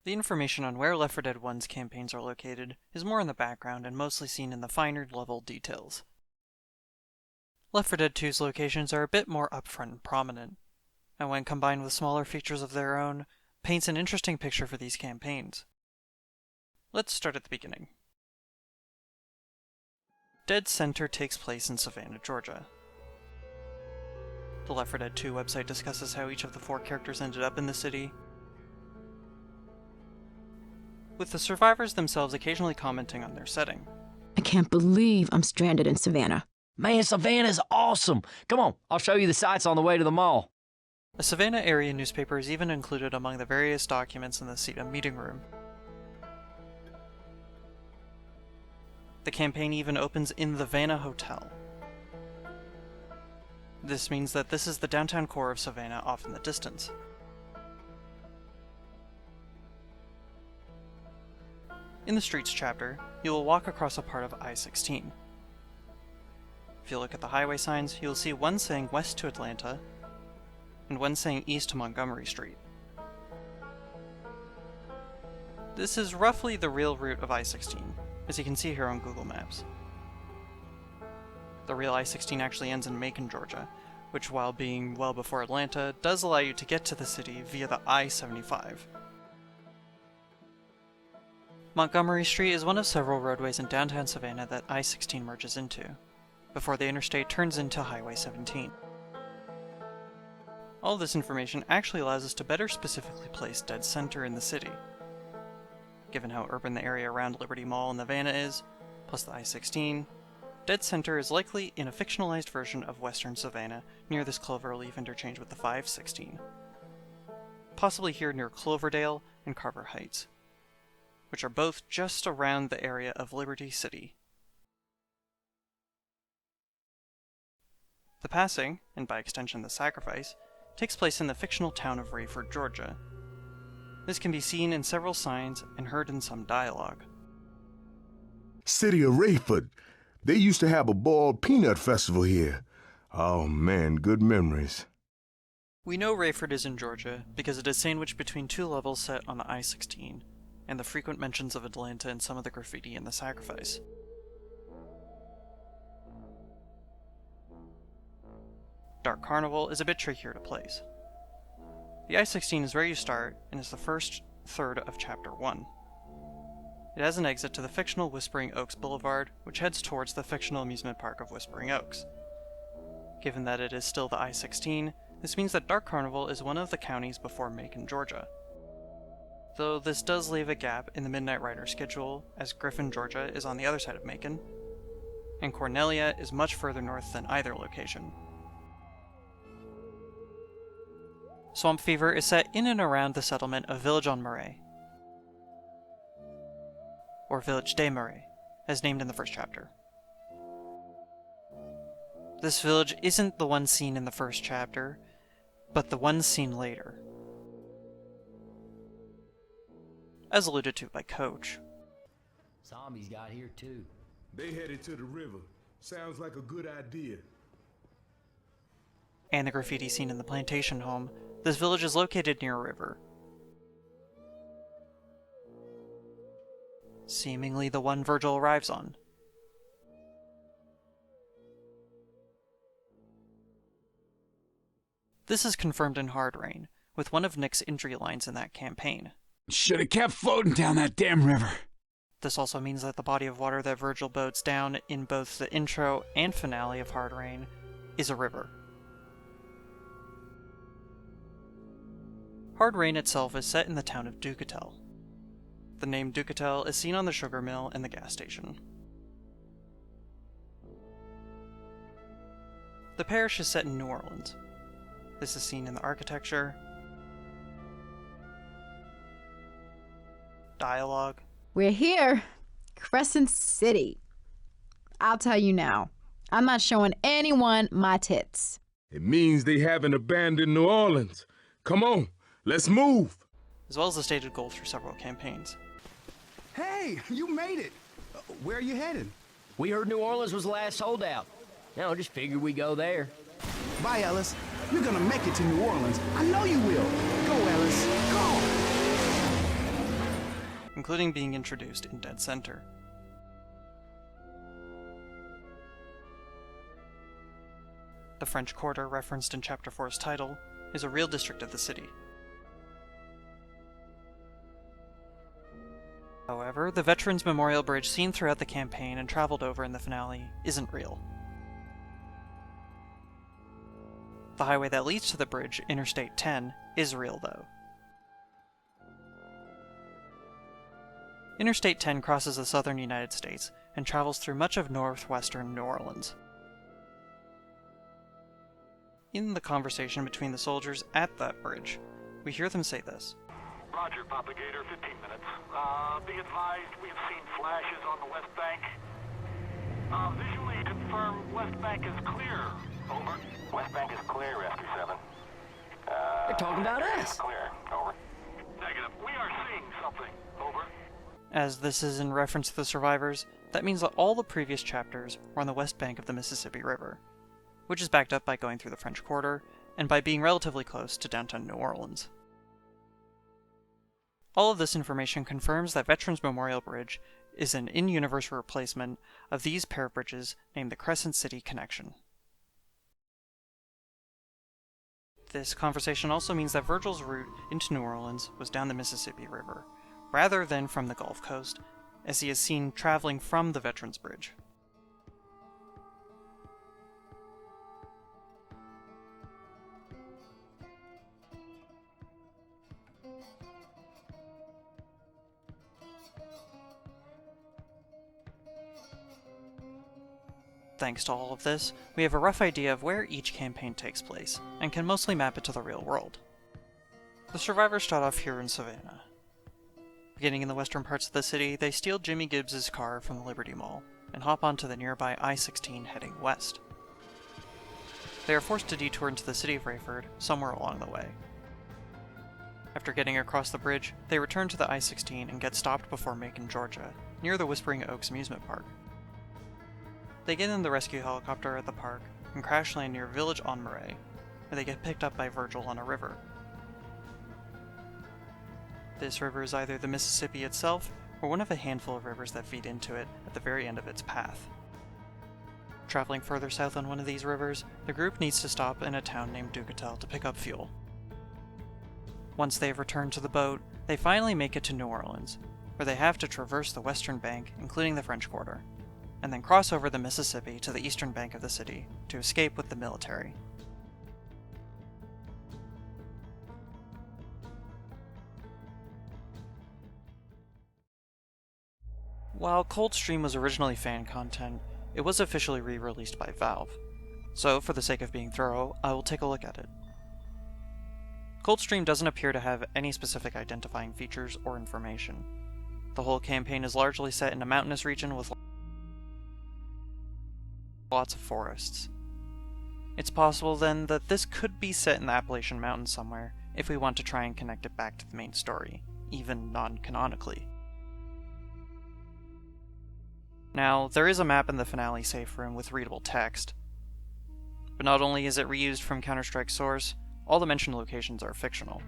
The information on where Left 4 Dead 1's campaigns are located is more in the background and mostly seen in the finer level details. Left 4 Dead 2's locations are a bit more upfront and prominent, and when combined with smaller features of their own, paints an interesting picture for these campaigns. Let's start at the beginning. Dead Center takes place in Savannah, Georgia. The Left 4 Dead 2 website discusses how each of the 4 characters ended up in the city, with the survivors themselves occasionally commenting on their setting. I can't believe I'm stranded in Savannah. Man, Savannah's awesome. Come on, I'll show you the sights on the way to the mall. A Savannah area newspaper is even included among the various documents in the CETA meeting room. The campaign even opens in the Vanna Hotel. This means that this is the downtown core of Savannah off in the distance. In the Streets chapter, you will walk across a part of I-16. If you look at the highway signs, you will see one saying west to Atlanta, and one saying east to Montgomery Street. This is roughly the real route of I-16, as you can see here on Google Maps. The real I-16 actually ends in Macon, Georgia, which, while being well before Atlanta, does allow you to get to the city via the I-75. Montgomery Street is one of several roadways in downtown Savannah that I-16 merges into, before the interstate turns into Highway 17. All this information actually allows us to better specifically place Dead Center in the city. Given how urban the area around Liberty Mall and the Vanna is, plus the I-16, Dead Center is likely in a fictionalized version of western Savannah near this Cloverleaf interchange with the 516. Possibly here near Cloverdale and Carver Heights, which are both just around the area of Liberty City. The passing, and by extension the sacrifice, takes place in the fictional town of Rayford, Georgia. This can be seen in several signs and heard in some dialogue. City of Rayford. They used to have a boiled peanut festival here. Oh man, good memories. We know Rayford is in Georgia because it is sandwiched between 2 levels set on the I-16, and the frequent mentions of Atlanta in some of the graffiti in the sacrifice. Dark Carnival is a bit trickier to place. The I-16 is where you start, and is the first third of Chapter 1. It has an exit to the fictional Whispering Oaks Boulevard, which heads towards the fictional amusement park of Whispering Oaks. Given that it is still the I-16, this means that Dark Carnival is one of the counties before Macon, Georgia. Though this does leave a gap in the Midnight Rider schedule, as Griffin, Georgia is on the other side of Macon, and Cornelia is much further north than either location. Swamp Fever is set in and around the settlement of Village on Marais, or Village des Marais, as named in the first chapter. This village isn't the one seen in the first chapter, but the one seen later, as alluded to by Coach. Zombies got here too. They headed to the river. Sounds like a good idea. And the graffiti seen in the plantation home, this village is located near a river. Seemingly the one Virgil arrives on. This is confirmed in Hard Rain, with one of Nick's injury lines in that campaign. Should have kept floating down that damn river. This also means that the body of water that Virgil boats down in both the intro and finale of Hard Rain is a river. Hard Rain itself is set in the town of Ducatel. The name Ducatel is seen on the sugar mill and the gas station. The parish is set in New Orleans. This is seen in the architecture, dialogue. We're here, Crescent City. I'll tell you now, I'm not showing anyone my tits. It means they haven't abandoned New Orleans. Come on, let's move. As well as the stated goal through several campaigns. Hey, you made it. Where are you headed? We heard New Orleans was the last holdout. Now, just figured we go there. Bye, Ellis. You're gonna make it to New Orleans. I know you will. Go, Ellis. Go! including being introduced in Dead Center. The French Quarter, referenced in Chapter 4's title, is a real district of the city. However, the Veterans Memorial Bridge seen throughout the campaign and traveled over in the finale isn't real. The highway that leads to the bridge, Interstate 10, is real though. Interstate 10 crosses the southern United States and travels through much of northwestern New Orleans. In the conversation between the soldiers at that bridge, we hear them say this. Roger, Propagator, 15 minutes. Be advised, we have seen flashes on the west bank. Visually confirm west bank is clear. Over. West bank is clear, SQ-7. They're talking about us. Clear. Over. Negative. We are seeing something. Over. As this is in reference to the survivors, that means that all the previous chapters were on the west bank of the Mississippi River, which is backed up by going through the French Quarter and by being relatively close to downtown New Orleans. All of this information confirms that Veterans Memorial Bridge is an in-universe replacement of these pair of bridges named the Crescent City Connection. This conversation also means that Virgil's route into New Orleans was down the Mississippi River, rather than from the Gulf Coast, as he is seen traveling from the Veterans Bridge. Thanks to all of this, we have a rough idea of where each campaign takes place, and can mostly map it to the real world. The survivors start off here in Savannah. Beginning in the western parts of the city, they steal Jimmy Gibbs' car from the Liberty Mall, and hop onto the nearby I-16 heading west. They are forced to detour into the city of Rayford somewhere along the way. After getting across the bridge, they return to the I-16 and get stopped before Macon, Georgia, near the Whispering Oaks amusement park. They get in the rescue helicopter at the park and crash land near Village en Marais, where they get picked up by Virgil on a river. This river is either the Mississippi itself or one of a handful of rivers that feed into it at the very end of its path. Traveling further south on one of these rivers, the group needs to stop in a town named Ducatel to pick up fuel. Once they have returned to the boat, they finally make it to New Orleans, where they have to traverse the western bank, including the French Quarter, and then cross over the Mississippi to the eastern bank of the city to escape with the military. While Coldstream was originally fan content, it was officially re-released by Valve, so for the sake of being thorough, I will take a look at it. Coldstream doesn't appear to have any specific identifying features or information. The whole campaign is largely set in a mountainous region with lots of forests. It's possible then that this could be set in the Appalachian Mountains somewhere if we want to try and connect it back to the main story, even non-canonically. Now, there is a map in the finale safe room with readable text, but not only is it reused from Counter-Strike's source, all the mentioned locations are fictional.